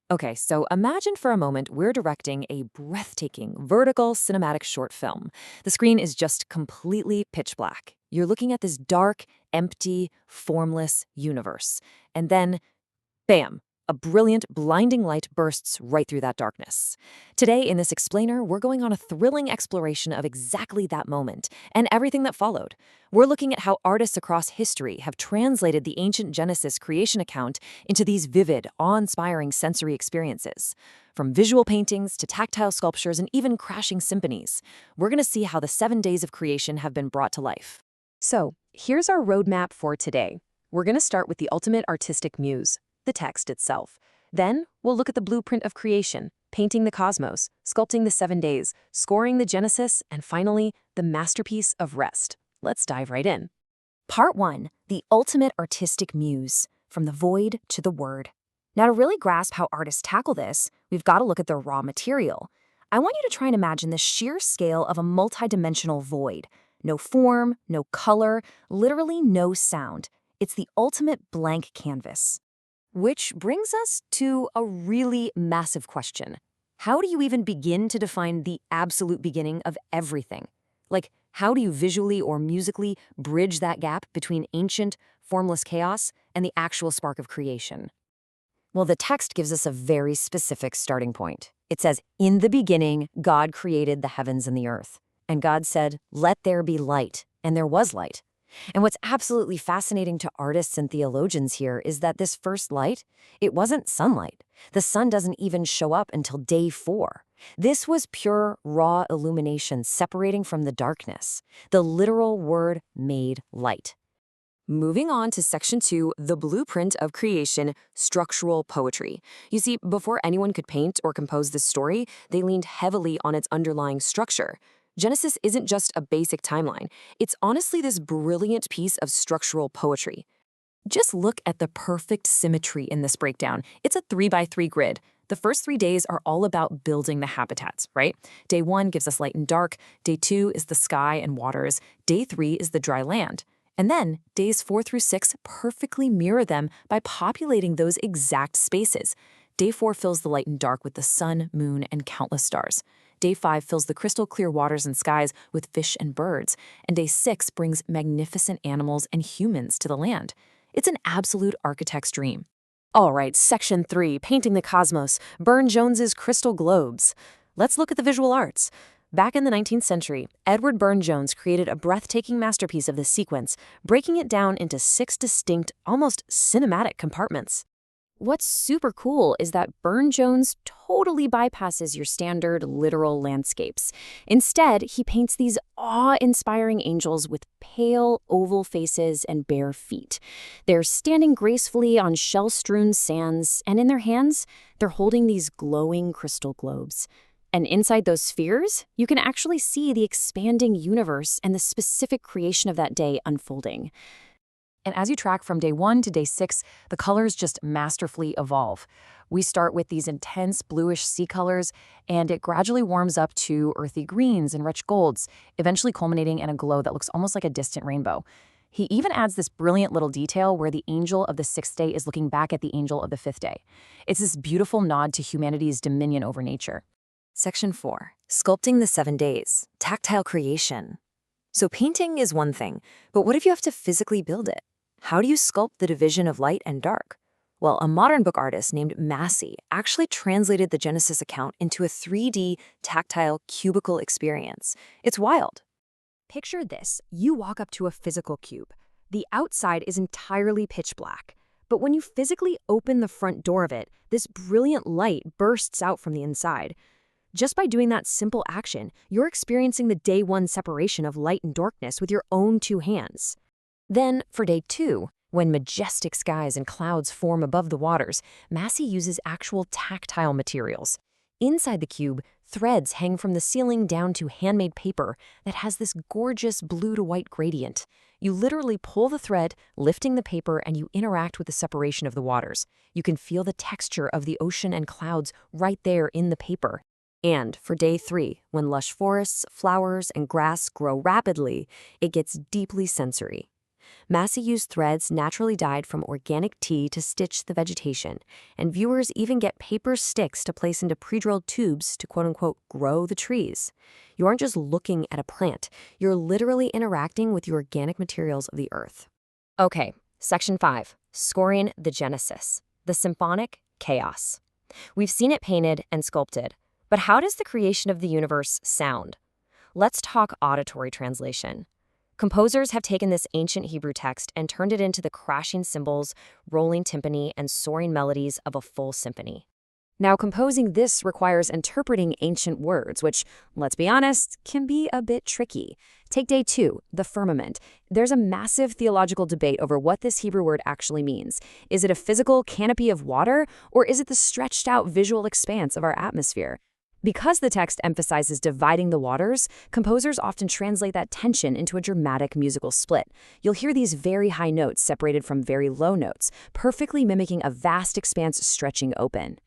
Okay, so imagine for a moment we're directing a breathtaking vertical cinematic short film. The screen is just completely pitch black. You're looking at this dark, empty, formless universe. And then bam! A brilliant, blinding light bursts right through that darkness. Today, in this explainer, we're going on a thrilling exploration of exactly that moment and everything that followed. We're looking at how artists across history have translated the ancient Genesis creation account into these vivid, awe-inspiring sensory experiences. From visual paintings to tactile sculptures and even crashing symphonies, we're going to see how the 7 days of creation have been brought to life. So, here's our roadmap for today. We're going to start with the ultimate artistic muse, the text itself. Then, we'll look at the blueprint of creation, painting the cosmos, sculpting the 7 days, scoring the Genesis, and finally, the masterpiece of rest. Let's dive right in. Part 1, the ultimate artistic muse, from the void to the word. Now, to really grasp how artists tackle this, we've got to look at their raw material. I want you to try and imagine the sheer scale of a multidimensional void. No form, no color, literally no sound. It's the ultimate blank canvas. Which brings us to a really massive question. How do you even begin to define the absolute beginning of everything? Like, how do you visually or musically bridge that gap between ancient, formless chaos and the actual spark of creation? Well, the text gives us a very specific starting point. It says, "In the beginning, God created the heavens and the earth. And God said, 'Let there be light,' and there was light." And what's absolutely fascinating to artists and theologians here is that this first light, it wasn't sunlight. The sun doesn't even show up until day 4. This was pure, raw illumination separating from the darkness. The literal word made light. Moving on to section 2, the blueprint of creation, structural poetry. You see, before anyone could paint or compose this story, they leaned heavily on its underlying structure. Genesis isn't just a basic timeline. It's honestly this brilliant piece of structural poetry. Just look at the perfect symmetry in this breakdown. It's a 3x3 grid. The first 3 days are all about building the habitats, right? Day 1 gives us light and dark. Day 2 is the sky and waters. Day 3 is the dry land. And then days 4 through 6 perfectly mirror them by populating those exact spaces. Day 4 fills the light and dark with the sun, moon, and countless stars. Day 5 fills the crystal clear waters and skies with fish and birds. And day 6 brings magnificent animals and humans to the land. It's an absolute architect's dream. All right, section 3, painting the cosmos, Burne-Jones's crystal globes. Let's look at the visual arts. Back in the 19th century, Edward Burne-Jones created a breathtaking masterpiece of this sequence, breaking it down into 6 distinct, almost cinematic compartments. What's super cool is that Burne-Jones totally bypasses your standard literal landscapes. Instead, he paints these awe-inspiring angels with pale, oval faces and bare feet. They're standing gracefully on shell-strewn sands, and in their hands, they're holding these glowing crystal globes. And inside those spheres, you can actually see the expanding universe and the specific creation of that day unfolding. And as you track from day 1 to day 6, the colors just masterfully evolve. We start with these intense bluish sea colors, and it gradually warms up to earthy greens and rich golds, eventually culminating in a glow that looks almost like a distant rainbow. He even adds this brilliant little detail where the angel of the 6th day is looking back at the angel of the 5th day. It's this beautiful nod to humanity's dominion over nature. Section 4, sculpting the 7 days, tactile creation. So painting is one thing, but what if you have to physically build it? How do you sculpt the division of light and dark? Well, a modern book artist named Massey actually translated the Genesis account into a 3D tactile cubical experience. It's wild. Picture this. You walk up to a physical cube. The outside is entirely pitch black. But when you physically open the front door of it, this brilliant light bursts out from the inside. Just by doing that simple action, you're experiencing the day 1 separation of light and darkness with your own 2 hands. Then, for day 2, when majestic skies and clouds form above the waters, Massey uses actual tactile materials. Inside the cube, threads hang from the ceiling down to handmade paper that has this gorgeous blue to white gradient. You literally pull the thread, lifting the paper, and you interact with the separation of the waters. You can feel the texture of the ocean and clouds right there in the paper. And for day 3, when lush forests, flowers, and grass grow rapidly, it gets deeply sensory. Massey used threads naturally dyed from organic tea to stitch the vegetation, and viewers even get paper sticks to place into pre-drilled tubes to quote-unquote grow the trees. You aren't just looking at a plant, you're literally interacting with the organic materials of the earth. Okay, Section 5, Scoring the Genesis, the symphonic chaos. We've seen it painted and sculpted, but how does the creation of the universe sound? Let's talk auditory translation. Composers have taken this ancient Hebrew text and turned it into the crashing cymbals, rolling timpani, and soaring melodies of a full symphony. Now, composing this requires interpreting ancient words, which, let's be honest, can be a bit tricky. Take day 2, the firmament. There's a massive theological debate over what this Hebrew word actually means. Is it a physical canopy of water, or is it the stretched-out visual expanse of our atmosphere? Because the text emphasizes dividing the waters, composers often translate that tension into a dramatic musical split. You'll hear these very high notes separated from very low notes, perfectly mimicking a vast expanse stretching open.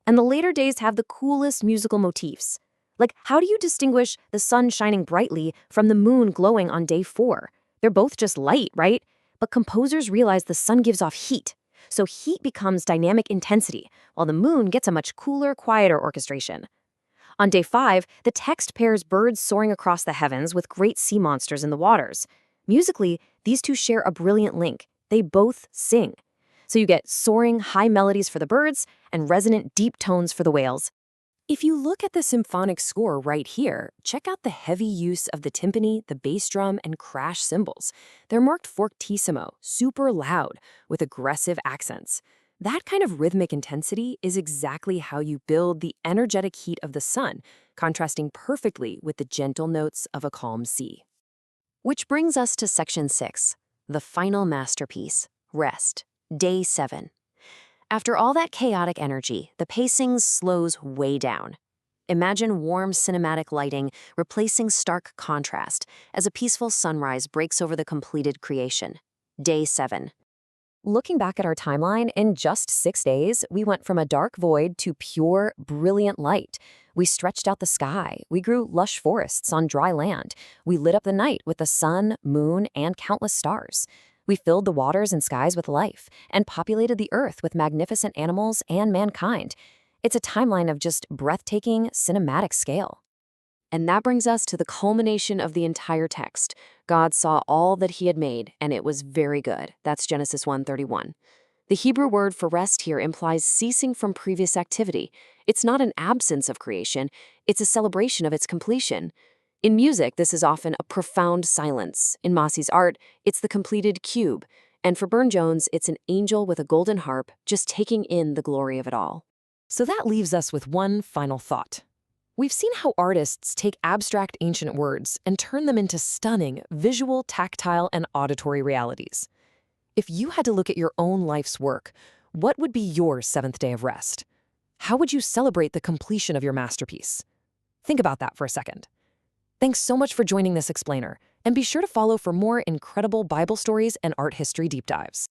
And the later days have the coolest musical motifs. Like, how do you distinguish the sun shining brightly from the moon glowing on day 4? They're both just light, right? But composers realize the sun gives off heat. So heat becomes dynamic intensity, while the moon gets a much cooler, quieter orchestration. On day 5, the text pairs birds soaring across the heavens with great sea monsters in the waters. Musically, these two share a brilliant link. They both sing. So you get soaring high melodies for the birds and resonant deep tones for the whales. If you look at the symphonic score right here, check out the heavy use of the timpani, the bass drum, and crash cymbals. They're marked fortissimo, super loud, with aggressive accents. That kind of rhythmic intensity is exactly how you build the energetic heat of the sun, contrasting perfectly with the gentle notes of a calm sea. Which brings us to Section 6, the final masterpiece, Rest, Day 7. After all that chaotic energy, the pacing slows way down. Imagine warm cinematic lighting replacing stark contrast as a peaceful sunrise breaks over the completed creation. Day 7. Looking back at our timeline, in just 6 days, we went from a dark void to pure, brilliant light. We stretched out the sky. We grew lush forests on dry land. We lit up the night with the sun, moon, and countless stars. We filled the waters and skies with life and populated the earth with magnificent animals and mankind. It's a timeline of just breathtaking, cinematic scale. And that brings us to the culmination of the entire text. God saw all that he had made, and it was very good. That's Genesis 1:31. The Hebrew word for rest here implies ceasing from previous activity. It's not an absence of creation, it's a celebration of its completion. In music, this is often a profound silence. In Massey's art, it's the completed cube. And for Burne-Jones, it's an angel with a golden harp just taking in the glory of it all. So that leaves us with one final thought. We've seen how artists take abstract ancient words and turn them into stunning visual, tactile, and auditory realities. If you had to look at your own life's work, what would be your seventh day of rest? How would you celebrate the completion of your masterpiece? Think about that for a second. Thanks so much for joining this explainer, and be sure to follow for more incredible Bible stories and art history deep dives.